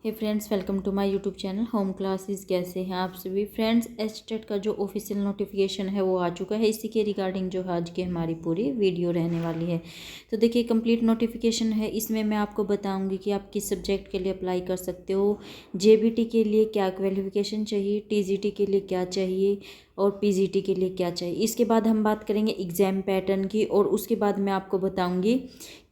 Hey friends, welcome to my YouTube channel home classes. कैसे हैं आप सभी फ्रेंड्स। एचटेट का जो ऑफिशियल नोटिफिकेशन है वो आ चुका है। इसी के रिगार्डिंग जो आज की हमारी पूरी वीडियो रहने वाली है। तो देखिए, कंप्लीट नोटिफिकेशन है। इसमें मैं आपको बताऊंगी कि आप किस सब्जेक्ट के लिए अप्लाई कर सकते हो, जेबीटी के लिए क्या क्वालिफिकेशन चाहिए, टीजीटी के लिए क्या चाहिए और पीजीटी के लिए क्या चाहिए। इसके बाद हम बात करेंगे एग्ज़ाम पैटर्न की, और उसके बाद मैं आपको बताऊंगी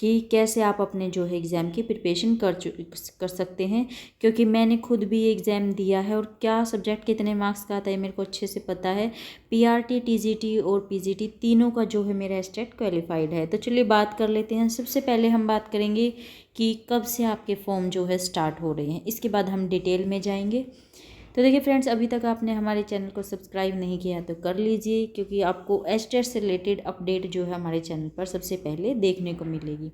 कि कैसे आप अपने जो है एग्ज़ाम की प्रिपरेशन कर सकते हैं, क्योंकि मैंने खुद भी एग्ज़ाम दिया है और क्या सब्जेक्ट कितने मार्क्स का आता है मेरे को अच्छे से पता है। पीआरटी, टीजीटी और पीजीटी तीनों का जो है मेरा स्टेट क्वालिफाइड है। तो चलिए बात कर लेते हैं। सबसे पहले हम बात करेंगे कि कब से आपके फॉर्म जो है स्टार्ट हो रहे हैं। इसके बाद हम डिटेल में जाएंगे। तो देखिए फ्रेंड्स, अभी तक आपने हमारे चैनल को सब्सक्राइब नहीं किया तो कर लीजिए, क्योंकि आपको एचटेट से रिलेटेड अपडेट जो है हमारे चैनल पर सबसे पहले देखने को मिलेगी।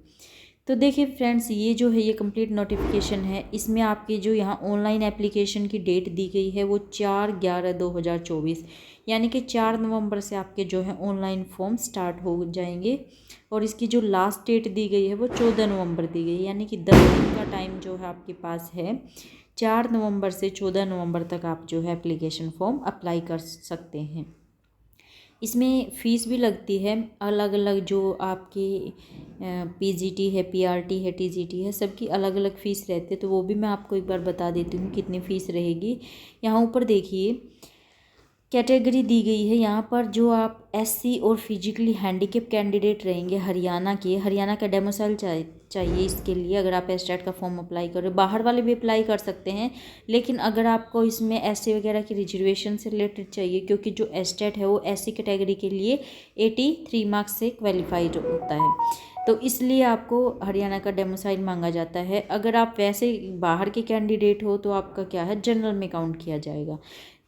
तो देखिए फ्रेंड्स, ये जो है ये कंप्लीट नोटिफिकेशन है। इसमें आपकी जो यहाँ ऑनलाइन एप्लीकेशन की डेट दी गई है वो 4/11/2024, यानी कि 4 नवंबर से आपके जो है ऑनलाइन फॉर्म स्टार्ट हो जाएंगे। और इसकी जो लास्ट डेट दी गई है वो 14 नवंबर दी गई है, यानी कि 10 दिन का टाइम जो है आपके पास है। 4 नवंबर से 14 नवंबर तक आप जो है एप्लीकेशन फॉर्म अप्लाई कर सकते हैं। इसमें फ़ीस भी लगती है अलग अलग, जो आपकी पीजीटी है, पीआरटी है, टीजीटी है, सबकी अलग अलग फ़ीस रहती है। तो वो भी मैं आपको एक बार बता देती हूँ कितनी फ़ीस रहेगी। यहाँ ऊपर देखिए कैटेगरी दी गई है। यहाँ पर जो आप एससी और फिजिकली हैंडीकेप कैंडिडेट रहेंगे हरियाणा का डेमोसाइल चाहिए इसके लिए, अगर आप एस्टेट का फॉर्म अप्लाई कर रहे हो। बाहर वाले भी अप्लाई कर सकते हैं, लेकिन अगर आपको इसमें एससी वगैरह की रिजर्वेशन से रिलेटेड चाहिए, क्योंकि जो एस्टेट है वो एससी कैटेगरी के लिए 83 मार्क्स से क्वालिफाइड होता है, तो इसलिए आपको हरियाणा का डेमोसाइल मांगा जाता है। अगर आप वैसे बाहर के कैंडिडेट हो तो आपका क्या है, जनरल में काउंट किया जाएगा।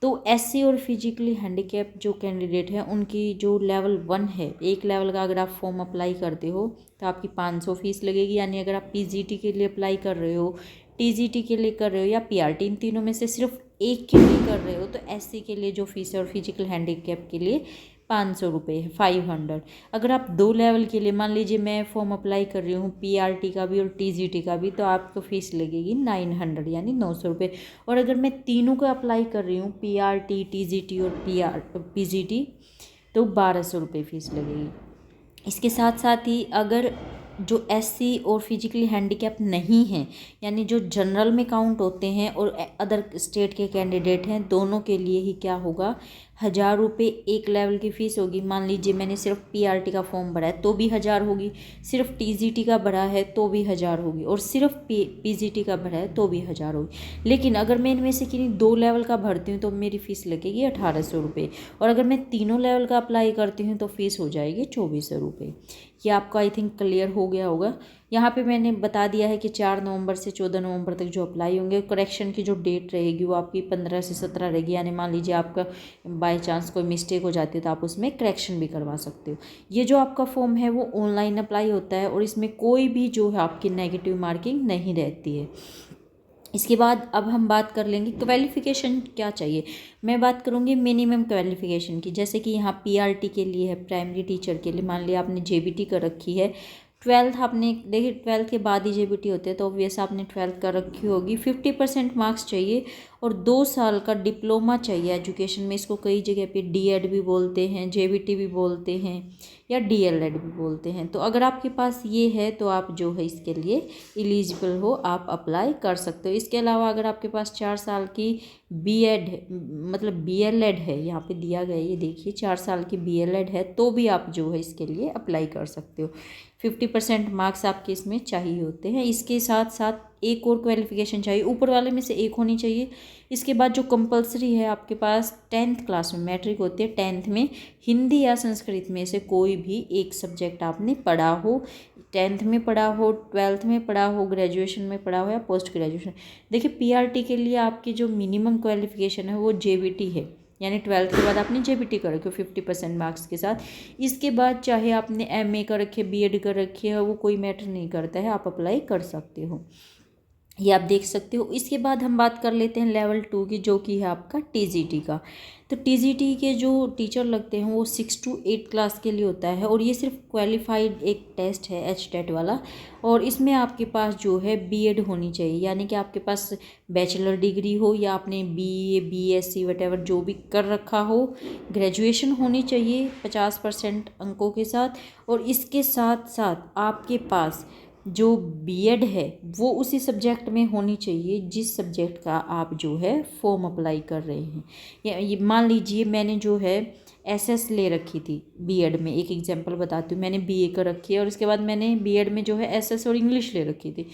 तो एससी और फिजिकली हैंडीकैप जो कैंडिडेट हैं उनकी जो लेवल 1 है, एक लेवल का अगर आप फॉर्म अप्लाई करते हो तो आपकी 500 फीस लगेगी। यानी अगर आप पीजीटी के लिए अप्लाई कर रहे हो, टीजीटी के लिए कर रहे हो या पीआरटी, इन तीनों में से सिर्फ एक के लिए कर रहे हो, तो एससी के लिए जो फीस है और फिजिकल हैंडीकैप के लिए 500 रुपये है, 500। अगर आप 2 लेवल के लिए, मान लीजिए मैं फॉर्म अप्लाई कर रही हूँ पीआरटी का भी और टीजीटी का भी, तो आपको फ़ीस लगेगी 900, यानी 900 रुपये। और अगर मैं तीनों का अप्लाई कर रही हूँ पीआरटी, टीजीटी और पीजीटी, तो 1200 रुपये फ़ीस लगेगी। इसके साथ साथ ही अगर जो एससी और फिजिकली हैंडीकैप नहीं हैं, यानी जो जनरल में काउंट होते हैं और अदर स्टेट के कैंडिडेट हैं, दोनों के लिए ही क्या होगा, 1000 रुपये एक लेवल की फ़ीस होगी। मान लीजिए मैंने सिर्फ पीआरटी का फॉर्म भरा है तो भी 1000 होगी, सिर्फ टीजीटी का भरा है तो भी 1000 होगी, और सिर्फ पीजीटी का भरा है तो भी 1000 होगी। लेकिन अगर मैं इनमें से किन्हीं 2 लेवल का भरती हूँ तो मेरी फ़ीस लगेगी 1800 रुपये, और अगर मैं तीनों लेवल का अप्लाई करती हूँ तो फ़ीस हो जाएगी 2400 रुपये। ये आपको आई थिंक क्लियर हो गया होगा। यहाँ पे मैंने बता दिया है कि 4 नवंबर से 14 नवंबर तक जो अप्लाई होंगे। करेक्शन की जो डेट रहेगी वो आपकी 15 से 17 रहेगी, यानी मान लीजिए आपका बाय चांस कोई मिस्टेक हो जाती है तो आप उसमें करेक्शन भी करवा सकते हो। ये जो आपका फॉर्म है वो ऑनलाइन अप्लाई होता है और इसमें कोई भी जो है आपकी नेगेटिव मार्किंग नहीं रहती है। इसके बाद अब हम बात कर लेंगे क्वालिफ़िकेशन क्या चाहिए। मैं बात करूँगी मिनिमम क्वालिफ़िकेशन की, जैसे कि यहाँ पीआरटी के लिए है, प्राइमरी टीचर के लिए, मान लिया आपने जेबीटी कर रखी है, 12th आपने, देखिए 12th के बाद ही जेबीटी होते हैं, तो ऑब्वियस आपने 12th कर रखी होगी। 50% मार्क्स चाहिए और 2 साल का डिप्लोमा चाहिए एजुकेशन में। इसको कई जगह पे डीएड भी बोलते हैं, जेबीटी भी बोलते हैं या डीएलएड भी बोलते हैं। तो अगर आपके पास ये है तो आप जो है इसके लिए एलिजिबल हो, आप अप्लाई कर सकते हो। इसके अलावा अगर आपके पास 4 साल की बीएड मतलब बीएलएड है, यहाँ पे दिया गया है, ये देखिए 4 साल की बीएलएड है, तो भी आप जो है इसके लिए अप्लाई कर सकते हो। 50% मार्क्स आपके इसमें चाहिए होते हैं। इसके साथ साथ एक और क्वालिफ़िकेशन चाहिए, ऊपर वाले में से एक होनी चाहिए। इसके बाद जो कंपलसरी है आपके पास 10th क्लास में, मैट्रिक होती है, 10th में हिंदी या संस्कृत में से कोई भी एक सब्जेक्ट आपने पढ़ा हो, 10th में पढ़ा हो, 12th में पढ़ा हो, ग्रेजुएशन में पढ़ा हो या पोस्ट ग्रेजुएशन। देखिए पीआरटी के लिए आपकी जो मिनिमम क्वालिफ़िकेशन है वो जेबीटी है, यानी 12th के बाद आपने जेबीटी कर रखी हो 50% मार्क्स के साथ। इसके बाद चाहे आपने एमए कर रखी है, बीएड कर रखी है, वो कोई मैटर नहीं करता है, आप अप्लाई कर सकते हो। ये आप देख सकते हो। इसके बाद हम बात कर लेते हैं लेवल 2 की, जो कि है आपका टीजीटी का। तो टीजीटी के जो टीचर लगते हैं वो 6 to 8 क्लास के लिए होता है, और ये सिर्फ क्वालिफाइड एक टेस्ट है एचटेट वाला। और इसमें आपके पास जो है बीएड होनी चाहिए, यानी कि आपके पास बैचलर डिग्री हो या आपने बीए बीएससी वटेवर जो भी कर रखा हो, ग्रेजुएशन होनी चाहिए 50% अंकों के साथ। और इसके साथ साथ आपके पास जो बीएड है वो उसी सब्जेक्ट में होनी चाहिए जिस सब्जेक्ट का आप जो है फॉर्म अप्लाई कर रहे हैं। ये मान लीजिए मैंने जो है एसएस ले रखी थी बीएड में, एक एग्जांपल बताती हूँ। मैंने बीए कर रखी है और उसके बाद मैंने बीएड में जो है एसएस और इंग्लिश ले रखी थी।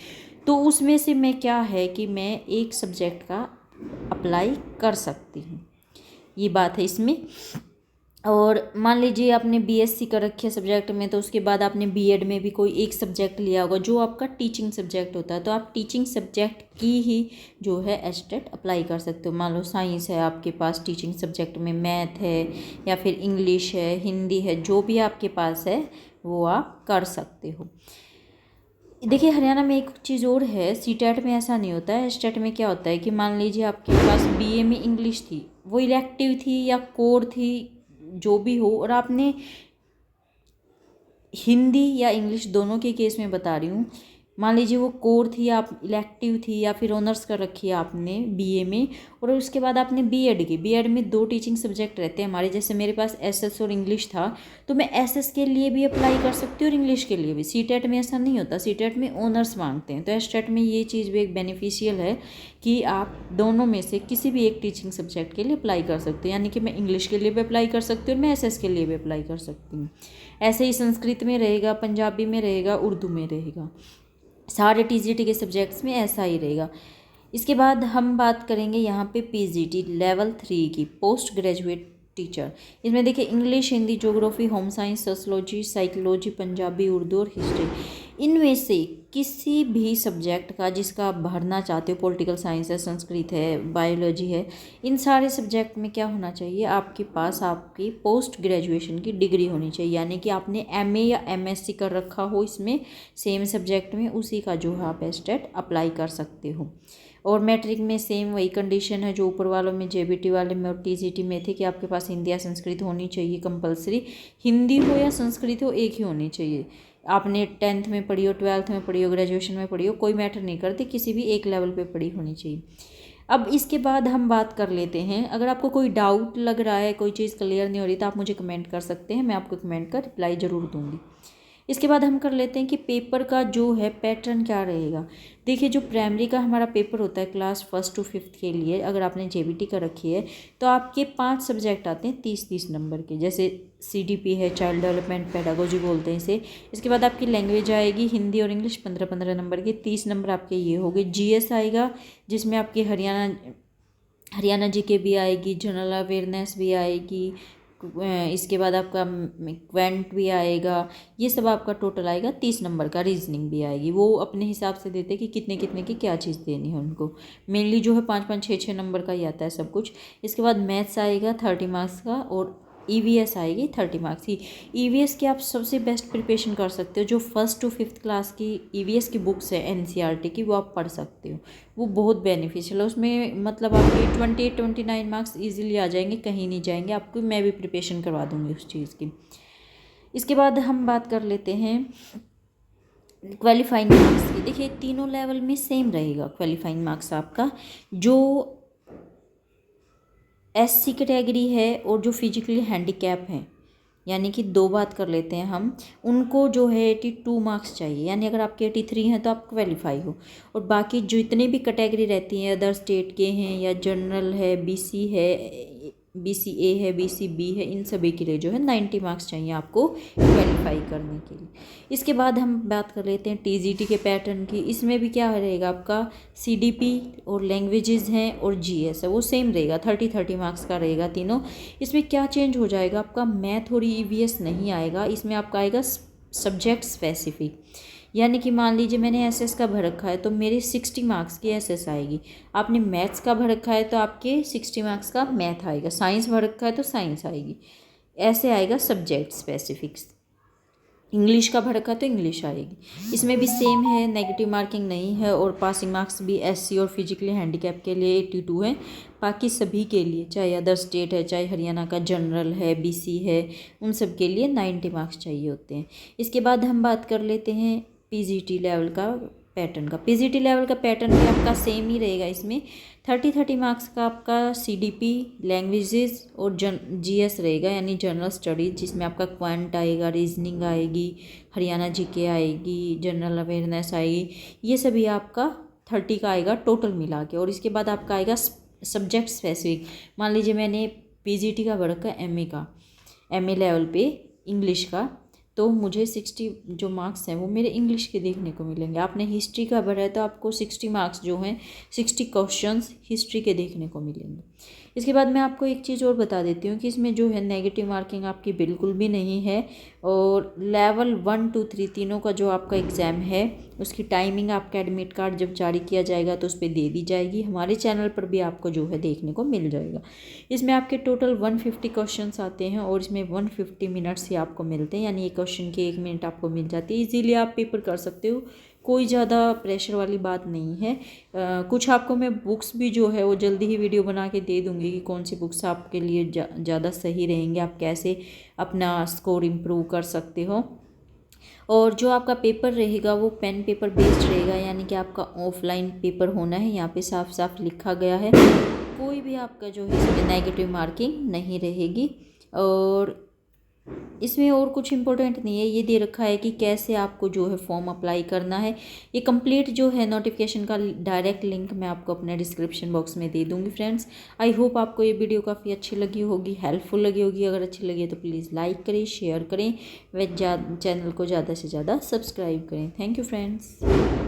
तो उसमें से मैं क्या है कि मैं एक सब्जेक्ट का अप्लाई कर सकती हूँ, ये बात है इसमें। और मान लीजिए आपने बीएससी कर रखी है सब्जेक्ट में, तो उसके बाद आपने बीएड में भी कोई एक सब्जेक्ट लिया होगा जो आपका टीचिंग सब्जेक्ट होता है, तो आप टीचिंग सब्जेक्ट की ही जो है एचटेट अप्लाई कर सकते हो। मान लो साइंस है आपके पास, टीचिंग सब्जेक्ट में मैथ है या फिर इंग्लिश है, हिंदी है, जो भी आपके पास है वो आप कर सकते हो। देखिए हरियाणा में एक चीज़ और है, सीटेट में ऐसा नहीं होता है। एचटेट में क्या होता है कि मान लीजिए आपके पास बीए में इंग्लिश थी, वो इलेक्टिव थी या कोर थी, जो भी हो, और आपने हिंदी या इंग्लिश दोनों के केस में बता रही हूँ, मान लीजिए वो कोर थी, आप इलेक्टिव थी या फिर ऑनर्स कर रखी है आपने बीए में, और उसके बाद आपने बीएड की। बीएड में 2 टीचिंग सब्जेक्ट रहते हैं हमारे, जैसे मेरे पास एसएस और इंग्लिश था, तो मैं एसएस के लिए भी अप्लाई कर सकती हूँ और इंग्लिश के लिए भी। सीटेट में ऐसा नहीं होता, सीटेट में ऑनर्स मांगते हैं। तो एचटेट में ये चीज़ भी एक बेनिफिशियल है कि आप दोनों में से किसी भी एक टीचिंग सब्जेक्ट के लिए अप्लाई कर सकते हो, यानी कि मैं इंग्लिश के लिए भी अप्लाई कर सकती हूँ और मैं एसएस के लिए भी अप्लाई कर सकती हूँ। ऐसे ही संस्कृत में रहेगा, पंजाबी में रहेगा, उर्दू में रहेगा, सारे टीजीटी के सब्जेक्ट्स में ऐसा ही रहेगा। इसके बाद हम बात करेंगे यहाँ पे पीजीटी लेवल 3 की, पोस्ट ग्रेजुएट टीचर। इसमें देखिए English, Hindi, geography, home science, sociology, psychology, Punjabi, Urdu और हिस्ट्री, इनमें से किसी भी सब्जेक्ट का जिसका आप भरना चाहते हो, पॉलिटिकल साइंस है, संस्कृत है, बायोलॉजी है, इन सारे सब्जेक्ट में क्या होना चाहिए, आपके पास आपकी पोस्ट ग्रेजुएशन की डिग्री होनी चाहिए, यानी कि आपने एमए या एमएससी कर रखा हो इसमें सेम सब्जेक्ट में, उसी का जो है आप एचटेट अप्लाई कर सकते हो। और मैट्रिक में सेम वही कंडीशन है जो ऊपर वालों में, जेबीटी वाले में और टीजीटी में थे, कि आपके पास हिंदी या संस्कृत होनी चाहिए कंपलसरी। हिंदी हो या संस्कृत हो, एक ही होनी चाहिए। आपने 10th में पढ़ी हो, 12th में पढ़ी हो, ग्रेजुएशन में पढ़ी हो, कोई मैटर नहीं करती, किसी भी एक लेवल पे पढ़ी होनी चाहिए। अब इसके बाद हम बात कर लेते हैं, अगर आपको कोई डाउट लग रहा है, कोई चीज़ क्लियर नहीं हो रही, तो आप मुझे कमेंट कर सकते हैं, मैं आपको कमेंट का रिप्लाई ज़रूर दूँगी। इसके बाद हम कर लेते हैं कि पेपर का जो है पैटर्न क्या रहेगा। देखिए जो प्राइमरी का हमारा पेपर होता है क्लास 1 to 5 के लिए, अगर आपने जेबीटी का रखी है, तो आपके 5 सब्जेक्ट आते हैं 30-30 नंबर के, जैसे सीडीपी है, चाइल्ड डेवलपमेंट पेडागोजी बोलते हैं इसे। इसके बाद आपकी लैंग्वेज आएगी हिंदी और इंग्लिश 15-15 नंबर के, 30 नंबर आपके ये हो गए। जीएस आएगा जिसमें आपकी हरियाणा जीके भी आएगी, जनरल अवेयरनेस भी आएगी, इसके बाद आपका क्वेंट भी आएगा, ये सब आपका टोटल आएगा 30 नंबर का। रीजनिंग भी आएगी, वो अपने हिसाब से देते हैं कि कितने कितने की क्या चीज़ देनी है उनको। मेनली जो है 5-5, 6-6 नंबर का ही आता है सब कुछ। इसके बाद मैथ्स आएगा 30 मार्क्स का, और ईवीएस आएगी 30 मार्क्स की। ईवीएस की आप सबसे बेस्ट प्रिपरेशन कर सकते हो, जो 1st to 5th क्लास की ईवीएस की बुक्स है एनसीईआरटी की, वो आप पढ़ सकते हो, वो बहुत बेनिफिशियल है। उसमें मतलब आपके 28-29 मार्क्स इजीली आ जाएंगे, कहीं नहीं जाएंगे आपको, मैं भी प्रिपरेशन करवा दूँगी उस चीज़ की। इसके बाद हम बात कर लेते हैं क्वालिफाइंग मार्क्स की। देखिए तीनों लेवल में सेम रहेगा क्वालिफाइंग मार्क्स आपका। जो एससी कैटेगरी है और जो फिजिकली हैंडीकैप हैं, यानी कि 2 बात कर लेते हैं हम, उनको जो है 82 मार्क्स चाहिए, यानी अगर आपके 83 हैं तो आप क्वालिफाई हो। और बाकी जितने भी कैटेगरी रहती हैं, अदर स्टेट के हैं या जनरल है, बीसी है, बीसीए है, बीसीबी है, इन सभी के लिए जो है 90 मार्क्स चाहिए आपको क्वालिफाई करने के लिए। इसके बाद हम बात कर लेते हैं टीजीटी के पैटर्न की। इसमें भी क्या रहेगा आपका, सीडीपी और लैंग्वेजेस हैं और जीएस है, वो सेम रहेगा, 30-30 मार्क्स का रहेगा तीनों। इसमें क्या चेंज हो जाएगा, आपका मैथ और ईवीएस नहीं आएगा, इसमें आपका आएगा सब्जेक्ट स्पेसिफिक। यानी कि मान लीजिए मैंने एसएस का भर रखा है तो मेरी 60 मार्क्स की एसएस आएगी। आपने मैथ्स का भर रखा है तो आपके 60 मार्क्स का मैथ आएगा। साइंस भर रखा है तो साइंस आएगी। ऐसे आएगा सब्जेक्ट स्पेसिफिक्स। इंग्लिश का भड़का तो इंग्लिश आएगी। इसमें भी सेम है, नेगेटिव मार्किंग नहीं है और पासिंग मार्क्स भी एससी और फिजिकली हैंडीकैप के लिए 82 है। बाकी सभी के लिए, चाहे अदर स्टेट है, चाहे हरियाणा का जनरल है, बीसी है, उन सब के लिए 90 मार्क्स चाहिए होते हैं। इसके बाद हम बात कर लेते हैं पीजीटी लेवल का पैटर्न का। पीजीटी लेवल का पैटर्न भी आपका सेम ही रहेगा। इसमें 30 मार्क्स का आपका सीडीपी, लैंग्वेजेस और जीएस रहेगा, यानी जनरल स्टडीज, जिसमें आपका क्वांट आएगा, रीजनिंग आएगी, हरियाणा जीके आएगी, जनरल अवेयरनेस आएगी। ये सभी आपका 30 का आएगा टोटल मिला के। और इसके बाद आपका आएगा सब्जेक्ट स्पेसिफिक। मान लीजिए मैंने पीजीटी का भरका एमए लेवल पे इंग्लिश का, तो मुझे 60 जो मार्क्स हैं वो मेरे इंग्लिश के देखने को मिलेंगे। आपने हिस्ट्री का भरा है तो आपको 60 मार्क्स जो हैं, 60 क्वेश्चंस हिस्ट्री के देखने को मिलेंगे। इसके बाद मैं आपको एक चीज़ और बता देती हूँ कि इसमें जो है नेगेटिव मार्किंग आपकी बिल्कुल भी नहीं है। और लेवल 1, 2, 3 तीनों का जो आपका एग्ज़ाम है उसकी टाइमिंग आपका एडमिट कार्ड जब जारी किया जाएगा तो उस पर दे दी जाएगी। हमारे चैनल पर भी आपको जो है देखने को मिल जाएगा। इसमें आपके टोटल 150 क्वेश्चंस आते हैं और इसमें 150 मिनट्स ही आपको मिलते हैं, यानी एक क्वेश्चन की 1 मिनट आपको मिल जाती है। इजीली आप पेपर कर सकते हो, कोई ज़्यादा प्रेशर वाली बात नहीं है। कुछ आपको मैं बुक्स भी जो है वो जल्दी ही वीडियो बना के दे दूँगी कि कौन सी बुक्स आपके लिए ज़्यादा सही रहेंगे, आप कैसे अपना स्कोर इम्प्रूव कर सकते हो। और जो आपका पेपर रहेगा वो पेन पेपर बेस्ड रहेगा, यानी कि आपका ऑफलाइन पेपर होना है। यहाँ पे साफ साफ लिखा गया है, कोई भी आपका जो है इसमें नेगेटिव मार्किंग नहीं रहेगी। और इसमें और कुछ इम्पोर्टेंट नहीं है, ये दे रखा है कि कैसे आपको जो है फॉर्म अप्लाई करना है। ये कंप्लीट जो है नोटिफिकेशन का डायरेक्ट लिंक मैं आपको अपने डिस्क्रिप्शन बॉक्स में दे दूँगी फ्रेंड्स। आई होप आपको ये वीडियो काफ़ी अच्छी लगी होगी, हेल्पफुल लगी होगी। अगर अच्छी लगी है तो प्लीज़ लाइक करें, शेयर करें व चैनल को ज़्यादा से ज़्यादा सब्सक्राइब करें। Thank you friends.